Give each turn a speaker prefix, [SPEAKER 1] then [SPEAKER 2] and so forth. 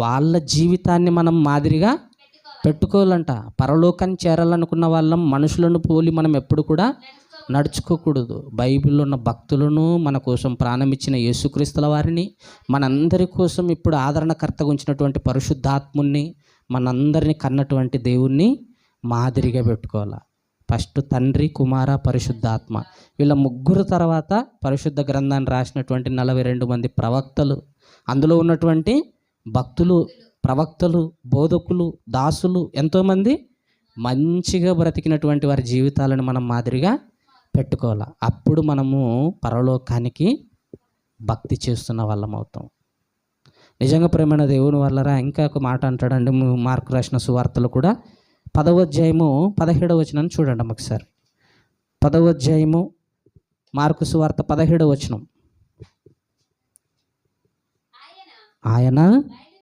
[SPEAKER 1] వాళ్ళ జీవితాన్ని మనం మాదిరిగా పెట్టుకోవాలంట. పరలోకాన్ని చేరాలనుకున్న వాళ్ళం మనుషులను పోలి మనం ఎప్పుడు కూడా నడుచుకోకూడదు. బైబిల్లో ఉన్న భక్తులను, మన కోసం ప్రాణం ఇచ్చిన యేసుక్రీస్తుల వారిని, మనందరి కోసం ఇప్పుడు ఆదరణకర్తగా ఉంచినటువంటి పరిశుద్ధాత్ముని, మనందరిని కన్నటువంటి దేవుణ్ణి మాదిరిగా పెట్టుకోవాలి. ఫస్ట్ తండ్రి, కుమార, పరిశుద్ధాత్మ, వీళ్ళ ముగ్గురు తర్వాత పరిశుద్ధ గ్రంథాన్ని రాసినటువంటి 42 మంది ప్రవక్తలు, అందులో ఉన్నటువంటి భక్తులు, ప్రవక్తలు, బోధకులు, దాసులు, ఎంతోమంది మంచిగా బ్రతికినటువంటి వారి జీవితాలను మనం మాదిరిగా పెట్టుకోవాలి. అప్పుడు మనము పరలోకానికి భక్తి చేస్తున్న వాళ్ళం అవుతాం. నిజంగా ప్రేమైన దేవుని వల్లరా ఇంకా ఒక మాట అంటాడండి మార్కు రాసిన సువార్తలు కూడా 10వ అధ్యాయము 17వ వచనాన్ని చూడండి ఒకసారి. 10వ అధ్యాయము మార్కు సువార్త 17వ వచనం. ఆయన